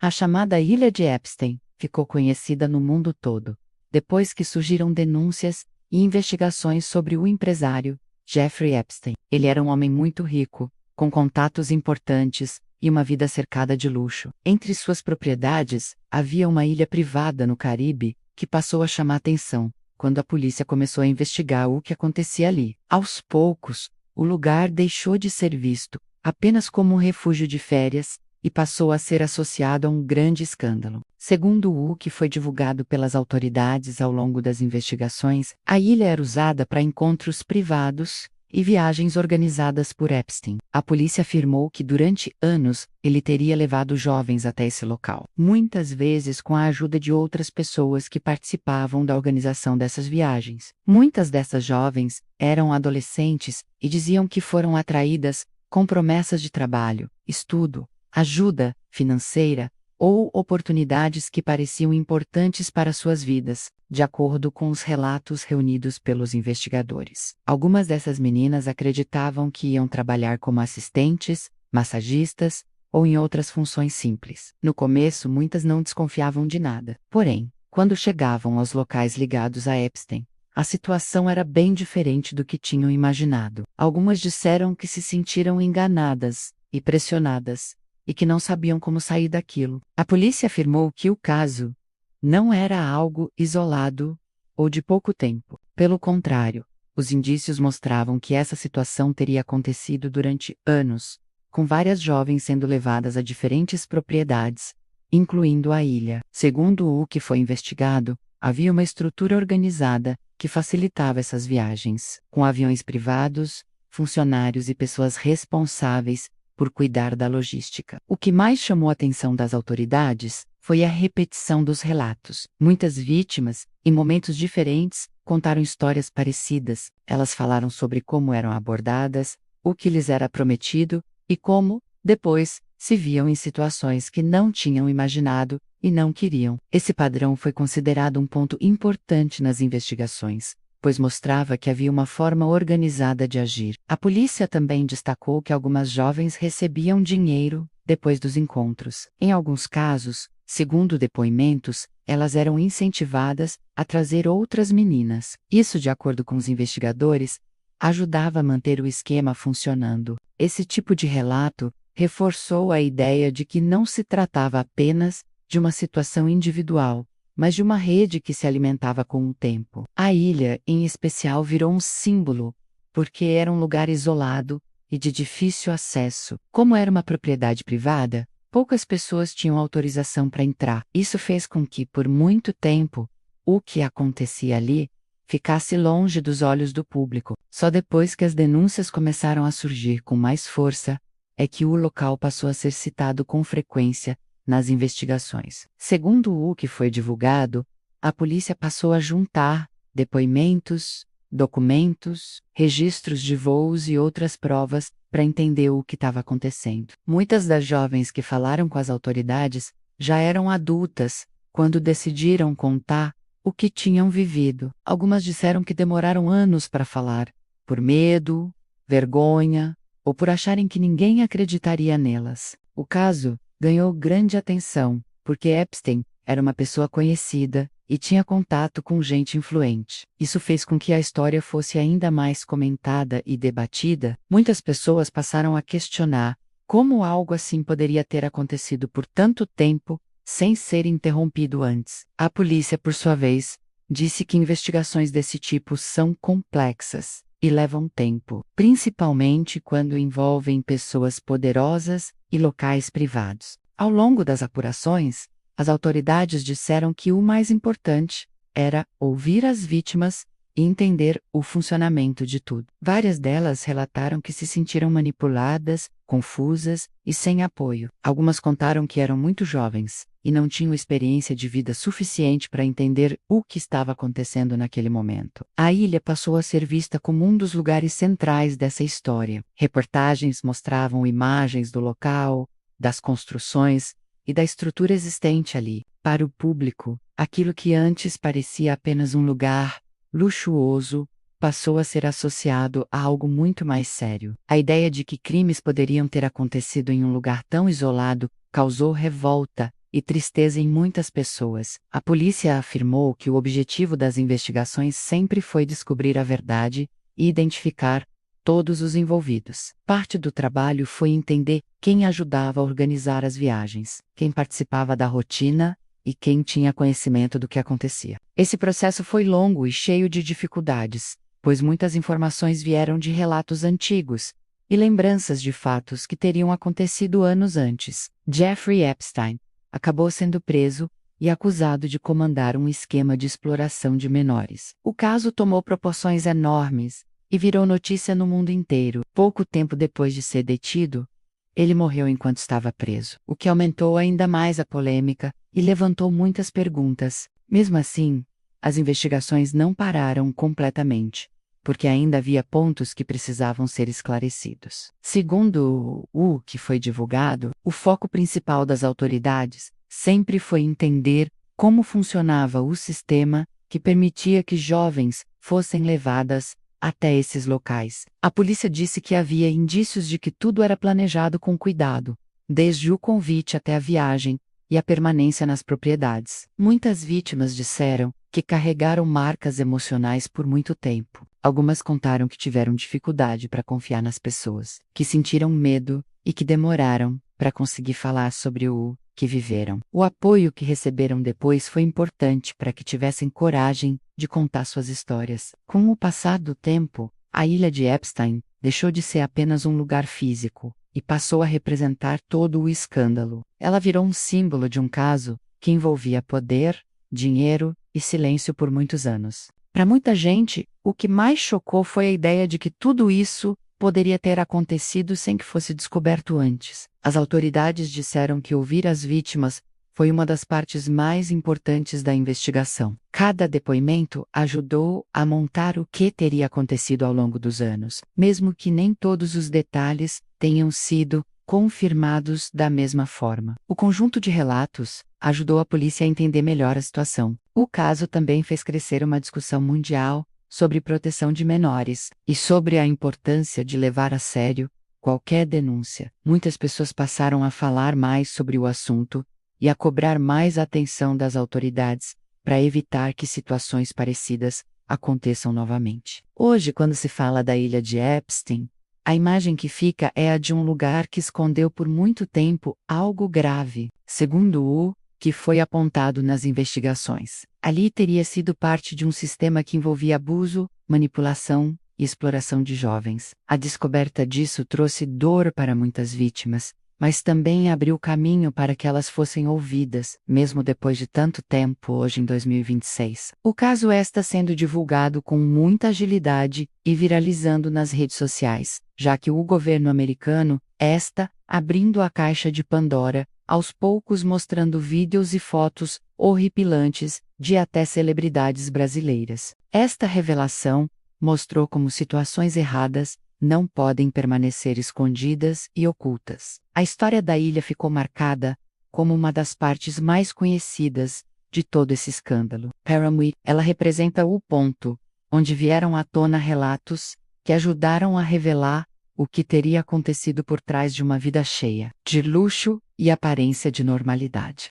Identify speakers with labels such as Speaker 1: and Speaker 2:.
Speaker 1: A chamada Ilha de Epstein ficou conhecida no mundo todo, depois que surgiram denúncias e investigações sobre o empresário Jeffrey Epstein. Ele era um homem muito rico, com contatos importantes e uma vida cercada de luxo. Entre suas propriedades, havia uma ilha privada no Caribe que passou a chamar atenção quando a polícia começou a investigar o que acontecia ali. Aos poucos, o lugar deixou de ser visto apenas como um refúgio de férias e passou a ser associado a um grande escândalo. Segundo o que foi divulgado pelas autoridades ao longo das investigações, a ilha era usada para encontros privados e viagens organizadas por Epstein. A polícia afirmou que durante anos ele teria levado jovens até esse local, muitas vezes com a ajuda de outras pessoas que participavam da organização dessas viagens. Muitas dessas jovens eram adolescentes e diziam que foram atraídas com promessas de trabalho, estudo, ajuda financeira ou oportunidades que pareciam importantes para suas vidas, de acordo com os relatos reunidos pelos investigadores. Algumas dessas meninas acreditavam que iam trabalhar como assistentes, massagistas ou em outras funções simples. No começo, muitas não desconfiavam de nada. Porém, quando chegavam aos locais ligados a Epstein, a situação era bem diferente do que tinham imaginado. Algumas disseram que se sentiram enganadas e pressionadas, e que não sabiam como sair daquilo. A polícia afirmou que o caso não era algo isolado ou de pouco tempo. Pelo contrário, os indícios mostravam que essa situação teria acontecido durante anos, com várias jovens sendo levadas a diferentes propriedades, incluindo a ilha. Segundo o que foi investigado, havia uma estrutura organizada que facilitava essas viagens, com aviões privados, funcionários e pessoas responsáveis por cuidar da logística. O que mais chamou a atenção das autoridades foi a repetição dos relatos. Muitas vítimas, em momentos diferentes, contaram histórias parecidas. Elas falaram sobre como eram abordadas, o que lhes era prometido e como, depois, se viam em situações que não tinham imaginado e não queriam. Esse padrão foi considerado um ponto importante nas investigações, pois mostrava que havia uma forma organizada de agir. A polícia também destacou que algumas jovens recebiam dinheiro depois dos encontros. Em alguns casos, segundo depoimentos, elas eram incentivadas a trazer outras meninas. Isso, de acordo com os investigadores, ajudava a manter o esquema funcionando. Esse tipo de relato reforçou a ideia de que não se tratava apenas de uma situação individual, mas de uma rede que se alimentava com o tempo. A ilha, em especial, virou um símbolo, porque era um lugar isolado e de difícil acesso. Como era uma propriedade privada, poucas pessoas tinham autorização para entrar. Isso fez com que, por muito tempo, o que acontecia ali ficasse longe dos olhos do público. Só depois que as denúncias começaram a surgir com mais força, é que o local passou a ser citado com frequência nas investigações. Segundo o que foi divulgado, a polícia passou a juntar depoimentos, documentos, registros de voos e outras provas para entender o que estava acontecendo. Muitas das jovens que falaram com as autoridades já eram adultas quando decidiram contar o que tinham vivido. Algumas disseram que demoraram anos para falar, por medo, vergonha ou por acharem que ninguém acreditaria nelas. O caso ganhou grande atenção, porque Epstein era uma pessoa conhecida e tinha contato com gente influente. Isso fez com que a história fosse ainda mais comentada e debatida. Muitas pessoas passaram a questionar como algo assim poderia ter acontecido por tanto tempo sem ser interrompido antes. A polícia, por sua vez, disse que investigações desse tipo são complexas e levam tempo, principalmente quando envolvem pessoas poderosas e locais privados. Ao longo das apurações, as autoridades disseram que o mais importante era ouvir as vítimas e entender o funcionamento de tudo. Várias delas relataram que se sentiram manipuladas, confusas e sem apoio. Algumas contaram que eram muito jovens e não tinham experiência de vida suficiente para entender o que estava acontecendo naquele momento. A ilha passou a ser vista como um dos lugares centrais dessa história. Reportagens mostravam imagens do local, das construções e da estrutura existente ali. Para o público, aquilo que antes parecia apenas um lugar luxuoso passou a ser associado a algo muito mais sério. A ideia de que crimes poderiam ter acontecido em um lugar tão isolado causou revolta e tristeza em muitas pessoas. A polícia afirmou que o objetivo das investigações sempre foi descobrir a verdade e identificar todos os envolvidos. Parte do trabalho foi entender quem ajudava a organizar as viagens, quem participava da rotina e quem tinha conhecimento do que acontecia. Esse processo foi longo e cheio de dificuldades, pois muitas informações vieram de relatos antigos e lembranças de fatos que teriam acontecido anos antes. Jeffrey Epstein acabou sendo preso e acusado de comandar um esquema de exploração de menores. O caso tomou proporções enormes e virou notícia no mundo inteiro. Pouco tempo depois de ser detido, ele morreu enquanto estava preso, o que aumentou ainda mais a polêmica e levantou muitas perguntas. Mesmo assim, as investigações não pararam completamente, porque ainda havia pontos que precisavam ser esclarecidos. Segundo o que foi divulgado, o foco principal das autoridades sempre foi entender como funcionava o sistema que permitia que jovens fossem levadas até esses locais. A polícia disse que havia indícios de que tudo era planejado com cuidado, desde o convite até a viagem e a permanência nas propriedades. Muitas vítimas disseram que carregaram marcas emocionais por muito tempo. Algumas contaram que tiveram dificuldade para confiar nas pessoas, que sentiram medo e que demoraram para conseguir falar sobre o que viveram. O apoio que receberam depois foi importante para que tivessem coragem de contar suas histórias. Com o passar do tempo, a ilha de Epstein deixou de ser apenas um lugar físico e passou a representar todo o escândalo. Ela virou um símbolo de um caso que envolvia poder, dinheiro e silêncio por muitos anos. Para muita gente, o que mais chocou foi a ideia de que tudo isso poderia ter acontecido sem que fosse descoberto antes. As autoridades disseram que ouvir as vítimas foi uma das partes mais importantes da investigação. Cada depoimento ajudou a montar o que teria acontecido ao longo dos anos, mesmo que nem todos os detalhes tenham sido confirmados da mesma forma. O conjunto de relatos ajudou a polícia a entender melhor a situação. O caso também fez crescer uma discussão mundial sobre proteção de menores e sobre a importância de levar a sério qualquer denúncia. Muitas pessoas passaram a falar mais sobre o assunto e a cobrar mais atenção das autoridades para evitar que situações parecidas aconteçam novamente. Hoje, quando se fala da ilha de Epstein, a imagem que fica é a de um lugar que escondeu por muito tempo algo grave, segundo o que foi apontado nas investigações. Ali teria sido parte de um sistema que envolvia abuso, manipulação e exploração de jovens. A descoberta disso trouxe dor para muitas vítimas, mas também abriu caminho para que elas fossem ouvidas, mesmo depois de tanto tempo, hoje em 2026. O caso está sendo divulgado com muita agilidade e viralizando nas redes sociais, já que o governo americano está abrindo a caixa de Pandora, aos poucos mostrando vídeos e fotos horripilantes de até celebridades brasileiras. Esta revelação mostrou como situações erradas não podem permanecer escondidas e ocultas. A história da ilha ficou marcada como uma das partes mais conhecidas de todo esse escândalo. Paramount, ela representa o ponto onde vieram à tona relatos que ajudaram a revelar o que teria acontecido por trás de uma vida cheia de luxo e aparência de normalidade.